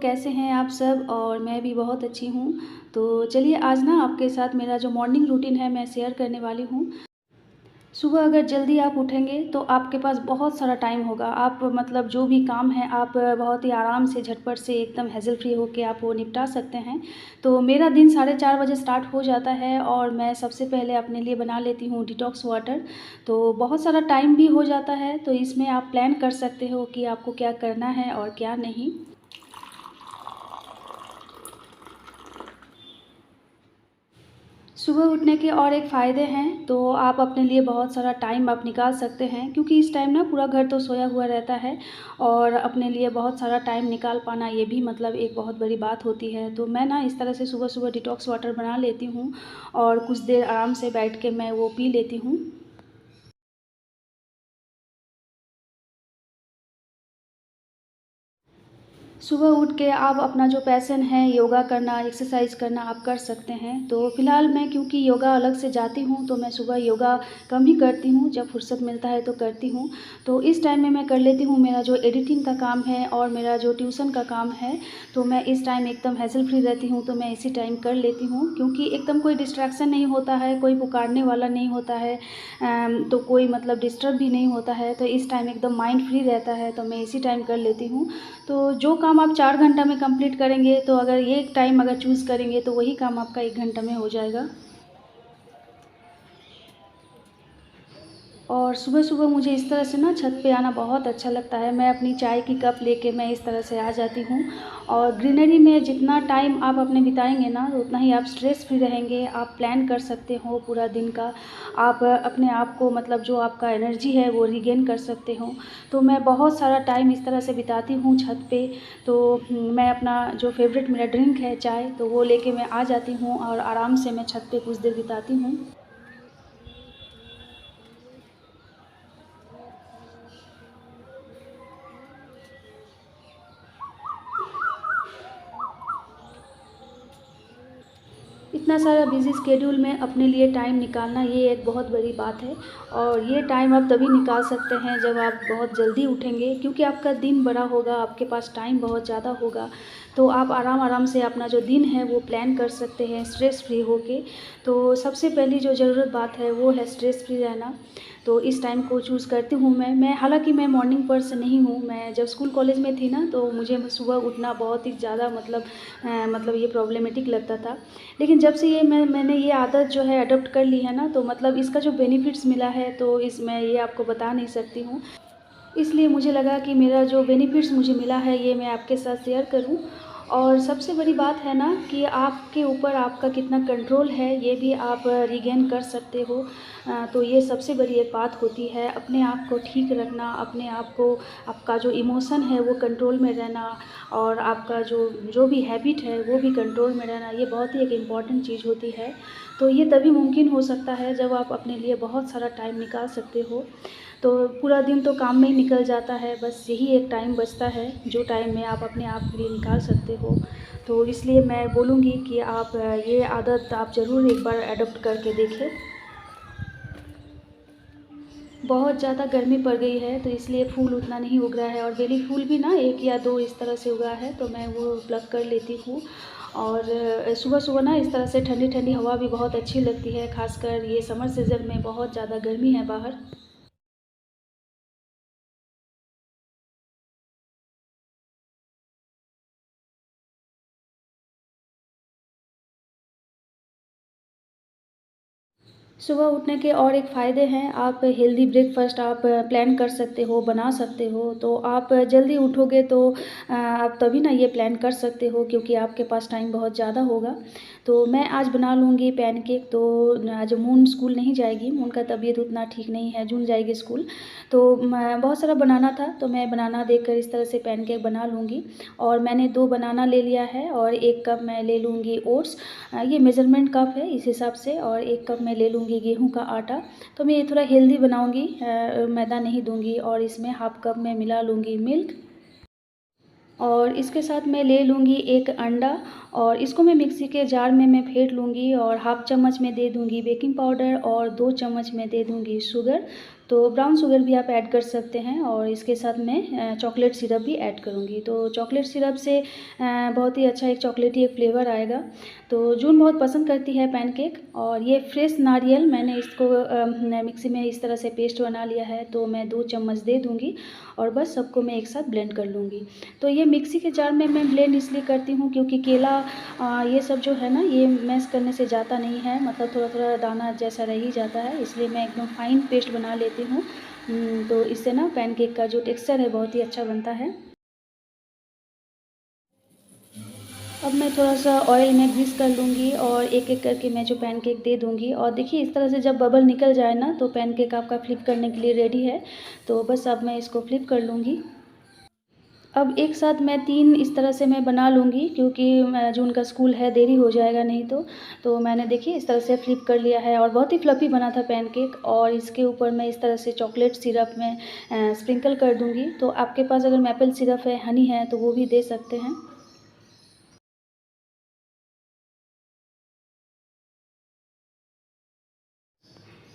कैसे हैं आप सब? और मैं भी बहुत अच्छी हूँ। तो चलिए आज ना आपके साथ मेरा जो मॉर्निंग रूटीन है मैं शेयर करने वाली हूँ। सुबह अगर जल्दी आप उठेंगे तो आपके पास बहुत सारा टाइम होगा। आप मतलब जो भी काम है आप बहुत ही आराम से झटपट से एकदम हैज़ल फ्री होके आप वो निपटा सकते हैं। तो मेरा दिन 4:30 बजे स्टार्ट हो जाता है और मैं सबसे पहले अपने लिए बना लेती हूँ डिटॉक्स वाटर। तो बहुत सारा टाइम भी हो जाता है, तो इसमें आप प्लान कर सकते हो कि आपको क्या करना है और क्या नहीं। सुबह उठने के और एक फ़ायदे हैं, तो आप अपने लिए बहुत सारा टाइम आप निकाल सकते हैं, क्योंकि इस टाइम ना पूरा घर तो सोया हुआ रहता है और अपने लिए बहुत सारा टाइम निकाल पाना ये भी मतलब एक बहुत बड़ी बात होती है। तो मैं ना इस तरह से सुबह-सुबह डिटॉक्स वाटर बना लेती हूँ और कुछ देर आराम से बैठ के मैं वो पी लेती हूँ। सुबह उठ के आप अपना जो पैशन है योगा करना, एक्सरसाइज़ करना आप कर सकते हैं। तो फ़िलहाल मैं क्योंकि योगा अलग से जाती हूँ तो मैं सुबह योगा कम ही करती हूँ, जब फ़ुर्सत मिलता है तो करती हूँ। तो इस टाइम में मैं कर लेती हूँ मेरा जो एडिटिंग का काम है और मेरा जो ट्यूशन का काम है, तो मैं इस टाइम एकदम हैसल फ्री रहती हूँ, तो मैं इसी टाइम कर लेती हूँ, क्योंकि एकदम कोई डिस्ट्रैक्शन नहीं होता है, कोई पुकारने वाला नहीं होता है, तो कोई मतलब डिस्टर्ब भी नहीं होता है। तो इस टाइम एकदम माइंड फ्री रहता है, तो मैं इसी टाइम कर लेती हूँ। तो जो काम आप 4 घंटा में कंप्लीट करेंगे, तो अगर ये टाइम अगर चूज़ करेंगे तो वही काम आपका 1 घंटा में हो जाएगा। और सुबह-सुबह मुझे इस तरह से ना छत पे आना बहुत अच्छा लगता है। मैं अपनी चाय की कप लेके मैं इस तरह से आ जाती हूँ और ग्रीनरी में जितना टाइम आप अपने बिताएँगे ना, उतना ही आप स्ट्रेस फ्री रहेंगे। आप प्लान कर सकते हो पूरा दिन का। आप अपने आप को मतलब जो आपका एनर्जी है वो रीगेन कर सकते हो। तो मैं बहुत सारा टाइम इस तरह से बिताती हूँ छत पे। तो मैं अपना जो फ़ेवरेट मेरा ड्रिंक है चाय, तो वो लेके मैं आ जाती हूँ और आराम से मैं छत पे कुछ देर बिताती हूँ। इतना सारा बिज़ी शेड्यूल में अपने लिए टाइम निकालना ये एक बहुत बड़ी बात है और ये टाइम आप तभी निकाल सकते हैं जब आप बहुत जल्दी उठेंगे, क्योंकि आपका दिन बड़ा होगा, आपके पास टाइम बहुत ज़्यादा होगा। तो आप आराम-आराम से अपना जो दिन है वो प्लान कर सकते हैं स्ट्रेस फ्री होके। तो सबसे पहली जो ज़रूरत बात है वो है स्ट्रेस फ्री रहना। तो इस टाइम को चूज़ करती हूँ मैं। हालाँकि मैं मॉर्निंग पर्सन नहीं हूँ। मैं जब स्कूल कॉलेज में थी ना, तो मुझे सुबह उठना बहुत ही ज़्यादा मतलब ये प्रॉब्लमेटिक लगता था। लेकिन जब से ये मैंने ये आदत जो है अडॉप्ट कर ली है ना, तो मतलब इसका जो बेनिफिट्स मिला है तो इस मैं ये आपको बता नहीं सकती हूँ। इसलिए मुझे लगा कि मेरा जो बेनिफिट्स मुझे मिला है ये मैं आपके साथ शेयर करूँ। और सबसे बड़ी बात है ना कि आपके ऊपर आपका कितना कंट्रोल है ये भी आप रीगेन कर सकते हो। तो ये सबसे बड़ी एक बात होती है, अपने आप को ठीक रखना, अपने आप को आपका जो इमोशन है वो कंट्रोल में रहना और आपका जो जो भी हैबिट है वो भी कंट्रोल में रहना, ये बहुत ही एक इम्पॉर्टेंट चीज़ होती है। तो ये तभी मुमकिन हो सकता है जब आप अपने लिए बहुत सारा टाइम निकाल सकते हो। तो पूरा दिन तो काम में ही निकल जाता है, बस यही एक टाइम बचता है जो टाइम में आप अपने आप के लिए निकाल सकते हो। तो इसलिए मैं बोलूँगी कि आप ये आदत आप ज़रूर एक बार एडॉप्ट करके देखें। बहुत ज़्यादा गर्मी पड़ गई है तो इसलिए फूल उतना नहीं उग रहा है और बेली फूल भी ना 1 या 2 इस तरह से उगा है, तो मैं वो प्लक कर लेती हूँ। और सुबह-सुबह ना इस तरह से ठंडी-ठंडी हवा भी बहुत अच्छी लगती है, ख़ासकर ये समर सीज़न में बहुत ज़्यादा गर्मी है बाहर। सुबह उठने के और एक फ़ायदे हैं, आप हेल्दी ब्रेकफ़ास्ट आप प्लान कर सकते हो, बना सकते हो। तो आप जल्दी उठोगे तो आप तभी ना ये प्लान कर सकते हो, क्योंकि आपके पास टाइम बहुत ज़्यादा होगा। तो मैं आज बना लूँगी पैनकेक। तो आज मून स्कूल नहीं जाएगी, मून का तबीयत उतना ठीक नहीं है, जून जाएगी स्कूल। तो मैं बहुत सारा बनाना था, तो मैं बनाना देखकर इस तरह से पैनकेक बना लूँगी। और मैंने 2 बनाना ले लिया है और 1 कप मैं ले लूँगी ओट्स। ये मेज़रमेंट कप है इस हिसाब से, और 1 कप मैं ले लूँगी गेहूँ का आटा। तो मैं ये थोड़ा हेल्दी बनाऊँगी, मैदा नहीं दूँगी। और इसमें हाफ़ कप मैं मिला लूँगी मिल्क और इसके साथ मैं ले लूँगी 1 अंडा और इसको मैं मिक्सी के जार में मैं फेंट लूँगी और हाफ़ चम्मच मैं दे दूँगी बेकिंग पाउडर और 2 चम्मच मैं दे दूँगी शुगर। तो ब्राउन शुगर भी आप ऐड कर सकते हैं और इसके साथ मैं चॉकलेट सिरप भी ऐड करूँगी। तो चॉकलेट सिरप से बहुत ही अच्छा एक चॉकलेटी एक फ्लेवर आएगा। तो जून बहुत पसंद करती है पैनकेक। और ये फ्रेश नारियल मैंने इसको मिक्सी में इस तरह से पेस्ट बना लिया है, तो मैं 2 चम्मच दे दूँगी और बस सबको मैं एक साथ ब्लेंड कर लूँगी। तो ये मिक्सी के जार में मैं ब्लेंड इसलिए करती हूँ क्योंकि केला ये सब जो है ना, ये मैश करने से जाता नहीं है, मतलब थोड़ा-थोड़ा दाना जैसा रह ही जाता है, इसलिए मैं एकदम फाइन पेस्ट बना लेती हूँ। तो इससे ना पैनकेक का जो टेक्सचर है बहुत ही अच्छा बनता है। अब मैं थोड़ा-सा ऑयल में ग्रीस कर लूँगी और एक-एक करके मैं जो पैनकेक दे दूँगी और देखिए इस तरह से जब बबल निकल जाए ना, तो पैनकेक आपका फ्लिप करने के लिए रेडी है। तो बस अब मैं इसको फ्लिप कर लूँगी। अब एक साथ मैं 3 इस तरह से मैं बना लूँगी क्योंकि जो उनका स्कूल है देरी हो जाएगा नहीं तो। तो मैंने देखिए इस तरह से फ्लिप कर लिया है और बहुत ही फ्लफ़ी बना था पैनकेक और इसके ऊपर मैं इस तरह से चॉकलेट सिरप में स्प्रिंकल कर दूँगी। तो आपके पास अगर मैपल सिरप है, हनी है तो वो भी दे सकते हैं।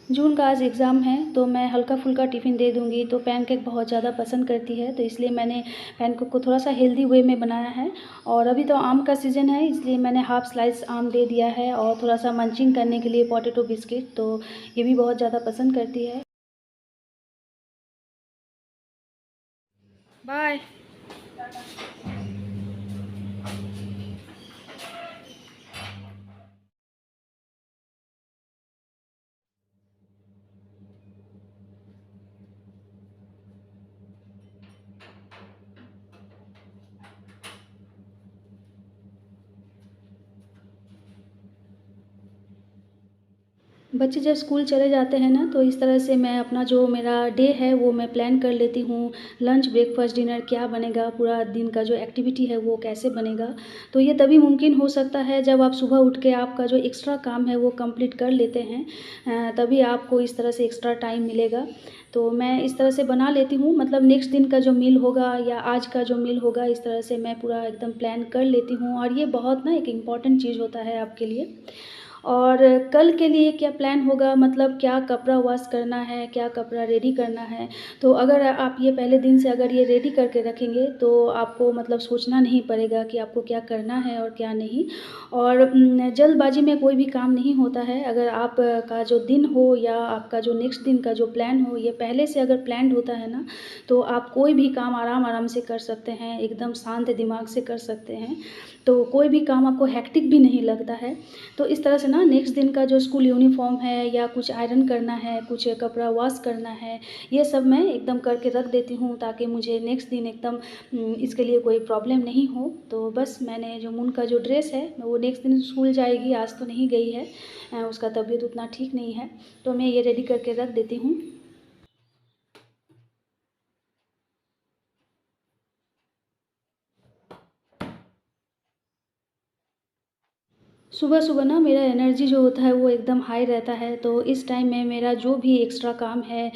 जून का आज एग्ज़ाम है तो मैं हल्का-फुल्का टिफ़िन दे दूँगी, तो पैनकेक बहुत ज़्यादा पसंद करती है, तो इसलिए मैंने पैनकेक को थोड़ा-सा हेल्दी वे में बनाया है। और अभी तो आम का सीज़न है, इसलिए मैंने हाफ़ स्लाइस आम दे दिया है और थोड़ा-सा मंचिंग करने के लिए पोटैटो बिस्किट, तो ये भी बहुत ज़्यादा पसंद करती है। बाय। बच्चे जब स्कूल चले जाते हैं ना, तो इस तरह से मैं अपना जो मेरा डे है वो मैं प्लान कर लेती हूँ। लंच, ब्रेकफ़ास्ट, डिनर क्या बनेगा, पूरा दिन का जो एक्टिविटी है वो कैसे बनेगा। तो ये तभी मुमकिन हो सकता है जब आप सुबह उठ के आपका जो एक्स्ट्रा काम है वो कंप्लीट कर लेते हैं। तभी आपको इस तरह से एक्स्ट्रा टाइम मिलेगा। तो मैं इस तरह से बना लेती हूँ, मतलब नेक्स्ट दिन का जो मील होगा या आज का जो मील होगा, इस तरह से मैं पूरा एकदम प्लान कर लेती हूँ और ये बहुत ना एक इम्पॉर्टेंट चीज़ होता है आपके लिए। और कल के लिए क्या प्लान होगा, मतलब क्या कपड़ा वॉश करना है, क्या कपड़ा रेडी करना है। तो अगर आप ये पहले दिन से अगर ये रेडी करके रखेंगे तो आपको मतलब सोचना नहीं पड़ेगा कि आपको क्या करना है और क्या नहीं। और जल्दबाजी में कोई भी काम नहीं होता है। अगर आप का जो दिन हो या आपका जो नेक्स्ट दिन का जो प्लान हो, ये पहले से अगर प्लान्ड होता है ना, तो आप कोई भी काम आराम-आराम से कर सकते हैं, एकदम शांत दिमाग से कर सकते हैं। तो कोई भी काम आपको हेक्टिक भी नहीं लगता है। तो इस तरह से ना नेक्स्ट दिन का जो स्कूल यूनिफ़ॉर्म है या कुछ आयरन करना है, कुछ कपड़ा वॉश करना है, ये सब मैं एकदम करके रख देती हूँ ताकि मुझे नेक्स्ट दिन एकदम इसके लिए कोई प्रॉब्लम नहीं हो। तो बस मैंने जो मुन का जो ड्रेस है वो नेक्स्ट दिन स्कूल जाएगी, आज तो नहीं गई है, उसका तबीयत उतना ठीक नहीं है, तो मैं ये रेडी करके रख देती हूँ। सुबह-सुबह ना मेरा एनर्जी जो होता है वो एकदम हाई रहता है, तो इस टाइम में मेरा जो भी एक्स्ट्रा काम है,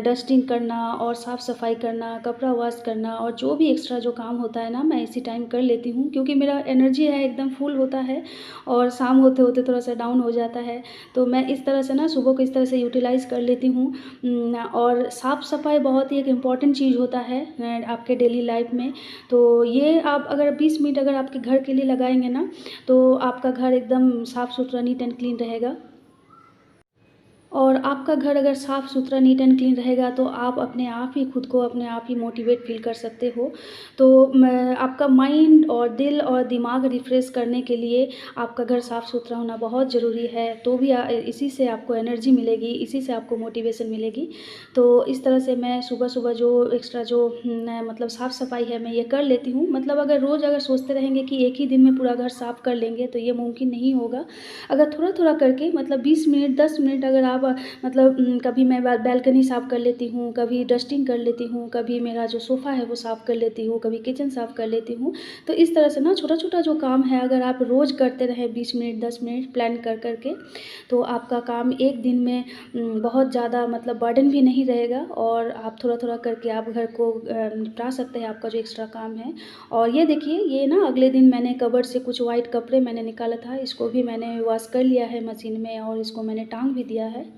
डस्टिंग करना और साफ़-सफ़ाई करना, कपड़ा वॉश करना और जो भी एक्स्ट्रा जो काम होता है ना, मैं इसी टाइम कर लेती हूँ क्योंकि मेरा एनर्जी है एकदम फुल होता है और शाम होते-होते थोड़ा-सा डाउन हो जाता है। तो मैं इस तरह से ना सुबह को इस तरह से यूटिलाइज़ कर लेती हूँ। और साफ़-सफ़ाई बहुत ही एक इम्पॉर्टेंट चीज़ होता है आपके डेली लाइफ़ में। तो ये आप अगर 20 मिनट अगर आपके घर के लिए लगाएँगे ना, तो आपका घर एकदम साफ़-सुथरा, नीट एंड क्लीन रहेगा। और आपका घर अगर साफ़-सुथरा, नीट एंड क्लीन रहेगा तो आप अपने आप ही खुद को अपने आप ही मोटिवेट फ़ील कर सकते हो। तो मैं आपका माइंड और दिल और दिमाग रिफ़्रेश करने के लिए आपका घर साफ़-सुथरा होना बहुत ज़रूरी है। तो भी इसी से आपको एनर्जी मिलेगी, इसी से आपको मोटिवेशन मिलेगी। तो इस तरह से मैं सुबह-सुबह जो एक्स्ट्रा जो मतलब साफ़-सफ़ाई है मैं ये कर लेती हूँ। मतलब अगर रोज़ अगर सोचते रहेंगे कि एक ही दिन में पूरा घर साफ़ कर लेंगे तो ये मुमकिन नहीं होगा। अगर थोड़ा-थोड़ा करके मतलब 20 मिनट, 10 मिनट अगर आप मतलब कभी मैं बालकनी साफ़ कर लेती हूँ, कभी डस्टिंग कर लेती हूँ, कभी मेरा जो सोफ़ा है वो साफ़ कर लेती हूँ, कभी किचन साफ़ कर लेती हूँ। तो इस तरह से ना छोटा-छोटा जो काम है अगर आप रोज़ करते रहें 20 मिनट, 10 मिनट प्लान कर के, तो आपका काम एक दिन में बहुत ज़्यादा मतलब बर्डन भी नहीं रहेगा और आप थोड़ा-थोड़ा करके आप घर को निपटा सकते हैं आपका जो एक्स्ट्रा काम है। और ये देखिए, ये ना अगले दिन मैंने कबर्ड से कुछ व्हाइट कपड़े मैंने निकाला था, इसको भी मैंने वॉश कर लिया है मशीन में और इसको मैंने टाँग भी दिया है।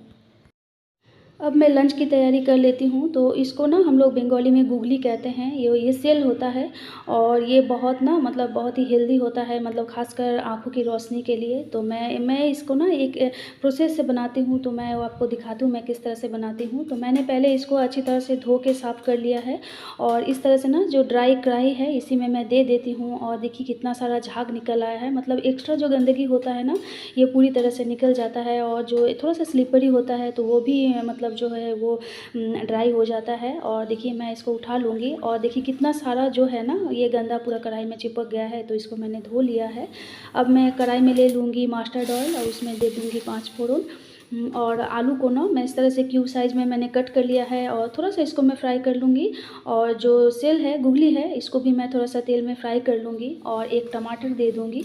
अब मैं लंच की तैयारी कर लेती हूँ। तो इसको ना हम लोग बंगाली में गुगली कहते हैं। ये सेल होता है और ये बहुत ना मतलब बहुत ही हेल्दी होता है, मतलब ख़ासकर आँखों की रोशनी के लिए। तो मैं इसको ना एक प्रोसेस से बनाती हूँ, तो मैं वो आपको दिखाती हूँ मैं किस तरह से बनाती हूँ। तो मैंने पहले इसको अच्छी तरह से धो के साफ़ कर लिया है और इस तरह से ना जो ड्राई कढ़ाई है इसी में मैं दे देती हूँ और देखिए कितना सारा झाग निकल आया है। मतलब एक्स्ट्रा जो गंदगी होता है ना, ये पूरी तरह से निकल जाता है और जो थोड़ा सा स्लिपरी होता है तो वो भी मतलब जो है वो ड्राई हो जाता है। और देखिए मैं इसको उठा लूँगी और देखिए कितना सारा जो है ना ये गंदा पूरा कढ़ाई में चिपक गया है। तो इसको मैंने धो लिया है। अब मैं कढ़ाई में ले लूँगी मस्टर्ड ऑयल और उसमें दे दूँगी 5 फोड़न। और आलू को ना मैं इस तरह से क्यूब साइज़ में मैंने कट कर लिया है और थोड़ा सा इसको मैं फ्राई कर लूँगी। और जो सेल है गुगली है इसको भी मैं थोड़ा सा तेल में फ्राई कर लूँगी और एक टमाटर दे दूँगी।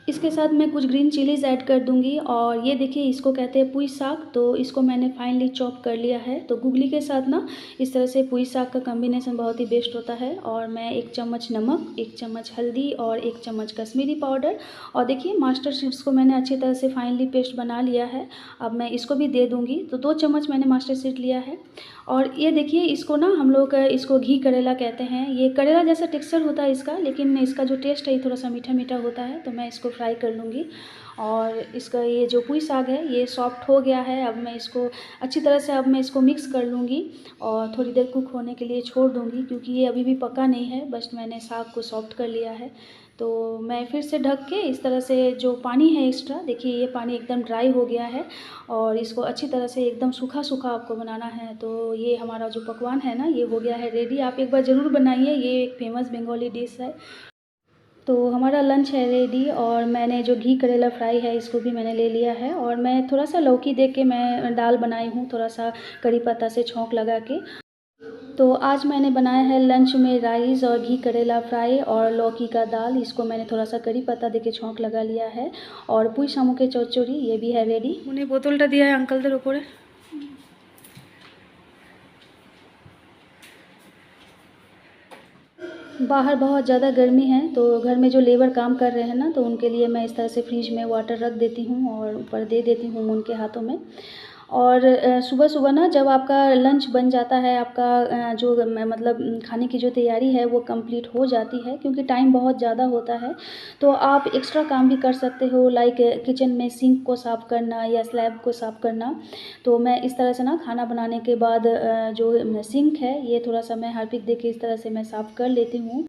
इसके साथ मैं कुछ ग्रीन चिलीज़ ऐड कर दूंगी। और ये देखिए इसको कहते हैं पुई साग, तो इसको मैंने फाइनली चॉप कर लिया है। तो गुगली के साथ ना इस तरह से पुई साग का कॉम्बिनेशन बहुत ही बेस्ट होता है। और मैं 1 चम्मच नमक, 1 चम्मच हल्दी और 1 चम्मच कश्मीरी पाउडर और देखिए मास्टर सीड्स को मैंने अच्छी तरह से फाइनली पेस्ट बना लिया है। अब मैं इसको भी दे दूँगी। तो 2 चम्मच मैंने मास्टर सीड लिया है। और ये देखिए इसको ना हम लोग इसको घी करेला कहते हैं। ये करेला जैसा टेक्सचर होता है इसका, लेकिन इसका जो टेस्ट है ये थोड़ा सा मीठा मीठा होता है। तो मैं इसको फ्राई कर लूँगी। और इसका ये जो पुई साग है ये सॉफ्ट हो गया है। अब मैं इसको अच्छी तरह से अब मैं इसको मिक्स कर लूँगी और थोड़ी देर कुक होने के लिए छोड़ दूँगी, क्योंकि ये अभी भी पका नहीं है, बस मैंने साग को सॉफ्ट कर लिया है। तो मैं फिर से ढक के इस तरह से जो पानी है एक्स्ट्रा, देखिए ये पानी एकदम ड्राई हो गया है और इसको अच्छी तरह से एकदम सूखा सूखा आपको बनाना है। तो ये हमारा जो पकवान है ना ये हो गया है रेडी। आप एक बार ज़रूर बनाइए, ये एक फेमस बंगाली डिश है। तो हमारा लंच है रेडी और मैंने जो घी करेला फ्राई है इसको भी मैंने ले लिया है। और मैं थोड़ा सा लौकी दे के मैं दाल बनाई हूँ, थोड़ा सा करी पत्ता से छौंक लगा के। तो आज मैंने बनाया है लंच में राइस और घी करेला फ्राई और लौकी का दाल। इसको मैंने थोड़ा सा करी पत्ता देके छौंक लगा लिया है। और पुई शामू के चौचौरी ये भी है रेडी। उन्हें बोतलटा दिया है अंकल देर ऊपर। बाहर बहुत ज़्यादा गर्मी है, तो घर में जो लेबर काम कर रहे हैं ना, तो उनके लिए मैं इस तरह से फ्रिज में वाटर रख देती हूँ और ऊपर दे देती हूँ उनके हाथों में। और सुबह-सुबह ना जब आपका लंच बन जाता है, आपका जो मतलब खाने की जो तैयारी है वो कंप्लीट हो जाती है, क्योंकि टाइम बहुत ज़्यादा होता है। तो आप एक्स्ट्रा काम भी कर सकते हो, लाइक किचन में सिंक को साफ़ करना या स्लैब को साफ़ करना। तो मैं इस तरह से ना खाना बनाने के बाद जो सिंक है ये थोड़ा-सा मैं हार्पिक देके इस तरह से मैं साफ़ कर लेती हूँ।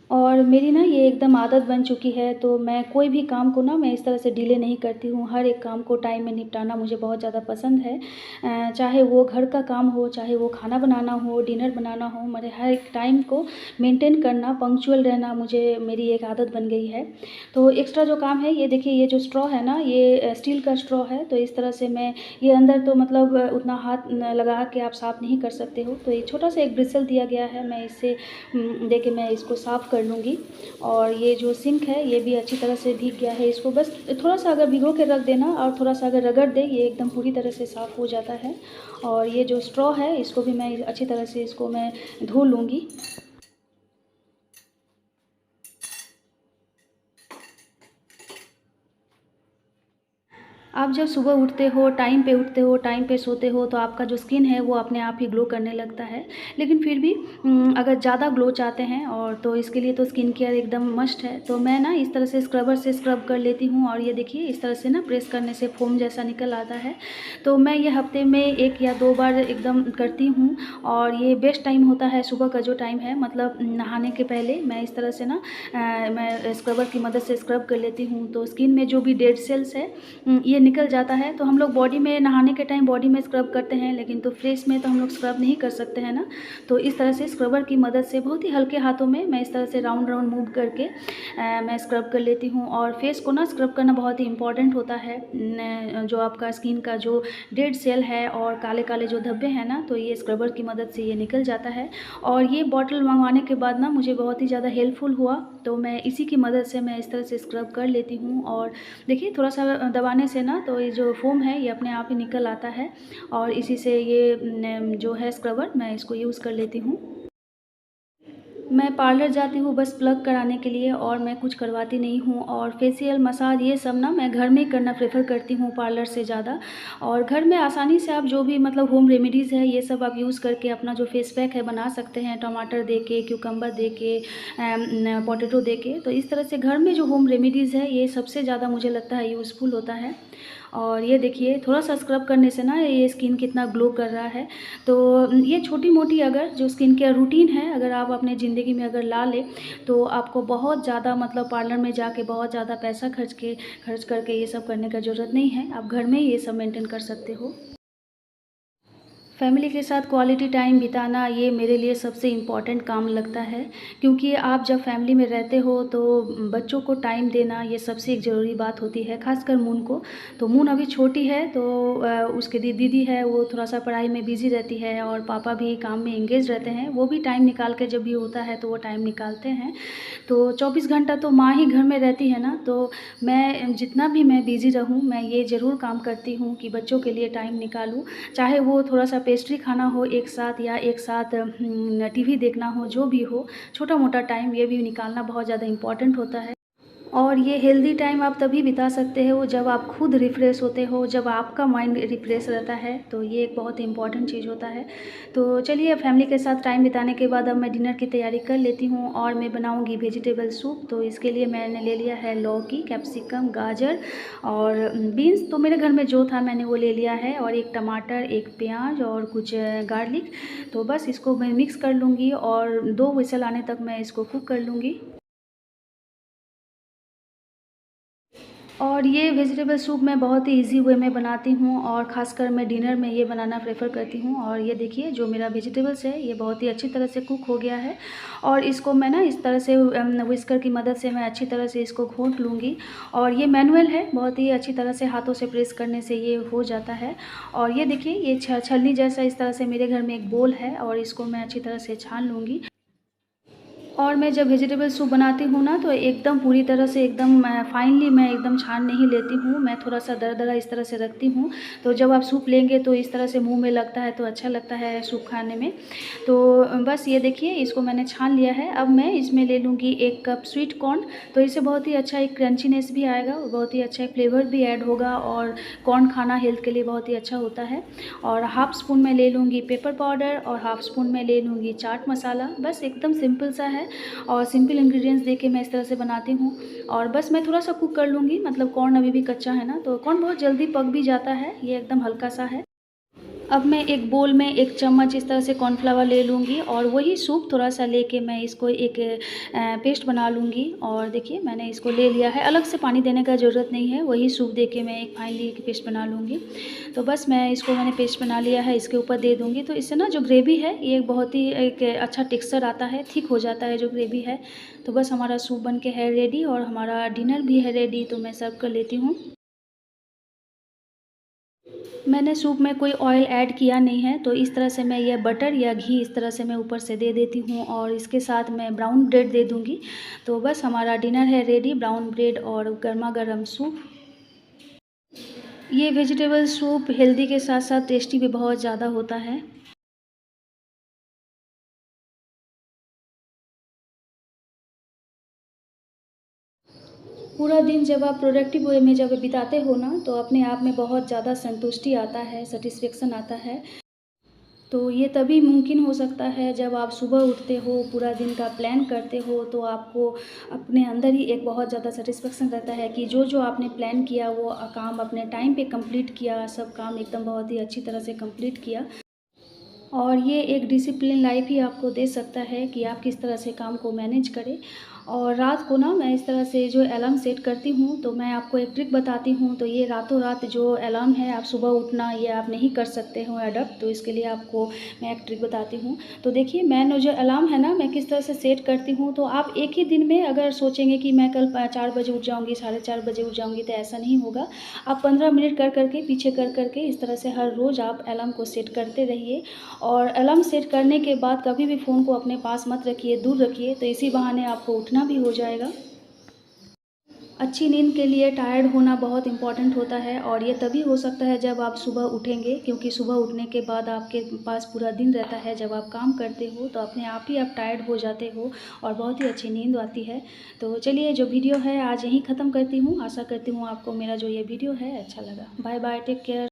और मेरी ना ये एकदम आदत बन चुकी है, तो मैं कोई भी काम को ना मैं इस तरह से डिले नहीं करती हूँ। हर एक काम को टाइम में निपटाना मुझे बहुत ज़्यादा पसंद है। चाहे वो घर का काम हो, चाहे वो खाना बनाना हो, डिनर बनाना हो, मेरे हर एक टाइम को मेंटेन करना, पंक्चुअल रहना मुझे मेरी एक आदत बन गई है। तो एक्स्ट्रा जो काम है ये देखिए, ये जो स्ट्रॉ है ना ये स्टील का स्ट्रॉ है। तो इस तरह से मैं ये अंदर तो मतलब उतना हाथ लगा के आप साफ़ नहीं कर सकते हो। तो ये छोटा सा एक ब्रिसल दिया गया है, मैं इससे दे के मैं इसको साफ़ कर लूँगी। और ये जो सिंक है ये भी अच्छी तरह से भीग गया है, इसको बस थोड़ा सा अगर भिगो के रख देना और थोड़ा सा अगर रगड़ दे, ये एकदम पूरी तरह से साफ़ हो जाता है। और ये जो स्ट्रॉ है इसको भी मैं अच्छी तरह से इसको मैं धो लूँगी। आप जब सुबह उठते हो, टाइम पे उठते हो, टाइम पे सोते हो, तो आपका जो स्किन है वो अपने आप ही ग्लो करने लगता है। लेकिन फिर भी अगर ज़्यादा ग्लो चाहते हैं और तो इसके लिए तो स्किन केयर एकदम मस्ट है। तो मैं ना इस तरह से स्क्रबर से स्क्रब कर लेती हूँ और ये देखिए इस तरह से ना प्रेस करने से फ़ोम जैसा निकल आता है। तो मैं ये हफ़्ते में 1 या 2 बार एकदम करती हूँ। और ये बेस्ट टाइम होता है सुबह का जो टाइम है, मतलब नहाने के पहले मैं इस तरह से ना मैं स्क्रबर की मदद से स्क्रब कर लेती हूँ। तो स्किन में जो भी डेड सेल्स है ये निकल जाता है। तो हम लोग बॉडी में नहाने के टाइम बॉडी में स्क्रब करते हैं, लेकिन तो फेस में तो हम लोग स्क्रब नहीं कर सकते हैं ना। तो इस तरह से स्क्रबर की मदद से बहुत ही हल्के हाथों में मैं इस तरह से राउंड राउंड मूव करके मैं स्क्रब कर लेती हूँ। और फेस को ना स्क्रब करना बहुत ही इंपॉर्टेंट होता है। जो आपका स्किन का जो डेड सेल है और काले काले जो धब्बे हैं ना, तो ये स्क्रबर की मदद से ये निकल जाता है। और ये बॉटल मंगवाने के बाद ना मुझे बहुत ही ज़्यादा हेल्पफुल हुआ। तो मैं इसी की मदद से मैं इस तरह से स्क्रब कर लेती हूँ। और देखिए थोड़ा सा दबाने से ना तो ये जो फ़ोम है ये अपने आप ही निकल आता है। और इसी से ये जो है स्क्रबर मैं इसको यूज़ कर लेती हूँ। मैं पार्लर जाती हूँ बस प्लग कराने के लिए, और मैं कुछ करवाती नहीं हूँ। और फेशियल, मसाज ये सब ना मैं घर में ही करना प्रेफ़र करती हूँ पार्लर से ज़्यादा। और घर में आसानी से आप जो भी मतलब होम रेमेडीज़ है ये सब आप यूज़ करके अपना जो फेस पैक है बना सकते हैं, टमाटर दे के, क्यूकम्बर दे के, पोटैटो दे के। तो इस तरह से घर में जो होम रेमेडीज़ है ये सबसे ज़्यादा मुझे लगता है यूज़फुल होता है। और ये देखिए थोड़ा-सा स्क्रब करने से ना ये स्किन कितना ग्लो कर रहा है। तो ये छोटी-मोटी अगर जो स्किन केयर रूटीन है, अगर आप अपने ज़िंदगी में अगर ला लें, तो आपको बहुत ज़्यादा मतलब पार्लर में जाके बहुत ज़्यादा पैसा खर्च करके ये सब करने का ज़रूरत नहीं है। आप घर में ही ये सब मेंटेन कर सकते हो। फैमिली के साथ क्वालिटी टाइम बिताना ये मेरे लिए सबसे इम्पॉर्टेंट काम लगता है, क्योंकि आप जब फैमिली में रहते हो तो बच्चों को टाइम देना ये सबसे एक ज़रूरी बात होती है, ख़ासकर मून को। तो मून अभी छोटी है, तो उसकी दीदी है वो थोड़ा-सा पढ़ाई में बिज़ी रहती है, और पापा भी काम में एंगेज रहते हैं। वो भी टाइम निकाल के जब भी होता है तो वो टाइम निकालते हैं। तो 24 घंटा तो माँ ही घर में रहती है ना, तो मैं जितना भी मैं बिज़ी रहूँ, मैं ये ज़रूर काम करती हूँ कि बच्चों के लिए टाइम निकालूँ। चाहे वो थोड़ा-सा पेस्ट्री खाना हो एक साथ, या एक साथ टीवी देखना हो, जो भी हो, छोटा-मोटा टाइम ये भी निकालना बहुत ज़्यादा इम्पोर्टेंट होता है। और ये हेल्दी टाइम आप तभी बिता सकते हो जब आप खुद रिफ़्रेश होते हो, जब आपका माइंड रिफ़्रेश रहता है, तो ये एक बहुत इम्पॉर्टेंट चीज़ होता है। तो चलिए, अब फैमिली के साथ टाइम बिताने के बाद अब मैं डिनर की तैयारी कर लेती हूँ, और मैं बनाऊँगी वेजिटेबल सूप। तो इसके लिए मैंने ले लिया है लौकी, कैप्सिकम, गाजर और बीन्स। तो मेरे घर में जो था मैंने वो ले लिया है, और एक टमाटर, एक प्याज और कुछ गार्लिक। तो बस इसको मैं मिक्स कर लूँगी, और 2 व्हिसल आने तक मैं इसको कुक कर लूँगी। और ये वेजिटेबल सूप मैं बहुत ही ईज़ी वे में बनाती हूँ, और ख़ासकर मैं डिनर में ये बनाना प्रेफ़र करती हूँ। और ये देखिए जो मेरा वेजिटेबल्स है ये बहुत ही अच्छी तरह से कुक हो गया है, और इसको मैं ना इस तरह से व्हिस्कर की मदद से मैं अच्छी तरह से इसको घोंट लूँगी। और ये मैनुअल है, बहुत ही अच्छी तरह से हाथों से प्रेस करने से ये हो जाता है। और ये देखिए ये छलनी जैसा इस तरह से मेरे घर में एक बोल है, और इसको मैं अच्छी तरह से छान लूँगी। और मैं जब वेजिटेबल सूप बनाती हूँ ना, तो एकदम पूरी तरह से एकदम फाइनली मैं एकदम छान नहीं लेती हूँ, मैं थोड़ा-सा दरदरा इस तरह से रखती हूँ। तो जब आप सूप लेंगे तो इस तरह से मुँह में लगता है, तो अच्छा लगता है सूप खाने में। तो बस ये देखिए इसको मैंने छान लिया है। अब मैं इसमें ले लूँगी 1 कप स्वीट कॉर्न, तो इससे बहुत ही अच्छा एक क्रंचीनेस भी आएगा, और बहुत ही अच्छा एक फ्लेवर भी ऐड होगा, और कॉर्न खाना हेल्थ के लिए बहुत ही अच्छा होता है। और हाफ़ स्पून मैं ले लूँगी पेपर पाउडर, और हाफ़ स्पून मैं ले लूँगी चाट मसाला। बस एकदम सिंपल सा है, और सिंपल इंग्रेडिएंट्स देके मैं इस तरह से बनाती हूँ। और बस मैं थोड़ा-सा कुक कर लूँगी, मतलब कॉर्न अभी भी कच्चा है ना, तो कॉर्न बहुत जल्दी पक भी जाता है, ये एकदम हल्का-सा है। अब मैं एक बोल में 1 चम्मच इस तरह से कॉर्नफ्लावर ले लूँगी, और वही सूप थोड़ा-सा लेके मैं इसको एक पेस्ट बना लूँगी। और देखिए मैंने इसको ले लिया है, अलग से पानी देने का ज़रूरत नहीं है, वही सूप देके मैं एक फाइनली एक पेस्ट बना लूँगी। तो बस मैं इसको मैंने पेस्ट बना लिया है, इसके ऊपर दे दूँगी, तो इससे ना जो ग्रेवी है ये बहुत ही एक अच्छा टेक्सचर आता है, थिक हो जाता है जो ग्रेवी है। तो बस हमारा सूप बन के है रेडी, और हमारा डिनर भी है रेडी, तो मैं सर्व कर लेती हूँ। मैंने सूप में कोई ऑयल ऐड किया नहीं है, तो इस तरह से मैं ये बटर या घी इस तरह से मैं ऊपर से दे देती हूँ, और इसके साथ मैं ब्राउन ब्रेड दे दूँगी। तो बस हमारा डिनर है रेडी, ब्राउन ब्रेड और गरमा-गरम सूप। ये वेजिटेबल सूप हेल्दी के साथ-साथ टेस्टी भी बहुत ज़्यादा होता है। पूरा दिन जब आप प्रोडक्टिव वे में जब बिताते हो ना, तो अपने आप में बहुत ज़्यादा संतुष्टि आता है, सैटिस्फैक्शन आता है। तो ये तभी मुमकिन हो सकता है जब आप सुबह उठते हो, पूरा दिन का प्लान करते हो, तो आपको अपने अंदर ही एक बहुत ज़्यादा सैटिस्फैक्शन रहता है कि जो-जो आपने प्लान किया वो काम अपने टाइम पे कंप्लीट किया, सब काम एकदम बहुत ही अच्छी तरह से कंप्लीट किया। और ये एक डिसिप्लिन लाइफ ही आपको दे सकता है कि आप किस तरह से काम को मैनेज करें। और रात को ना मैं इस तरह से जो अलार्म सेट करती हूँ, तो मैं आपको एक ट्रिक बताती हूँ। तो ये रातों रात जो अलार्म है आप सुबह उठना ये आप नहीं कर सकते हो अडॉप्ट, तो इसके लिए आपको मैं एक ट्रिक बताती हूँ। तो देखिए मैंने जो अलार्म है ना मैं किस तरह से सेट करती हूँ, तो आप एक ही दिन में अगर सोचेंगे कि मैं कल 4 बजे उठ जाऊँगी, साढ़े 4 बजे उठ जाऊँगी, तो ऐसा नहीं होगा। आप 15 मिनट कर के पीछे कर के इस तरह से हर रोज़ आप अलार्म को सेट करते रहिए। और अलार्म सेट करने के बाद कभी भी फ़ोन को अपने पास मत रखिए, दूर रखिए, तो इसी बहाने आपको उठना भी हो जाएगा। अच्छी नींद के लिए टायर्ड होना बहुत इम्पॉर्टेंट होता है और ये तभी हो सकता है जब आप सुबह उठेंगे, क्योंकि सुबह उठने के बाद आपके पास पूरा दिन रहता है। जब आप काम करते हो तो अपने आप ही आप टायर्ड हो जाते हो और बहुत ही अच्छी नींद आती है। तो चलिए, जो वीडियो है आज यहीं ख़त्म करती हूँ। आशा करती हूँ आपको मेरा जो ये वीडियो है अच्छा लगा। Bye bye, take care.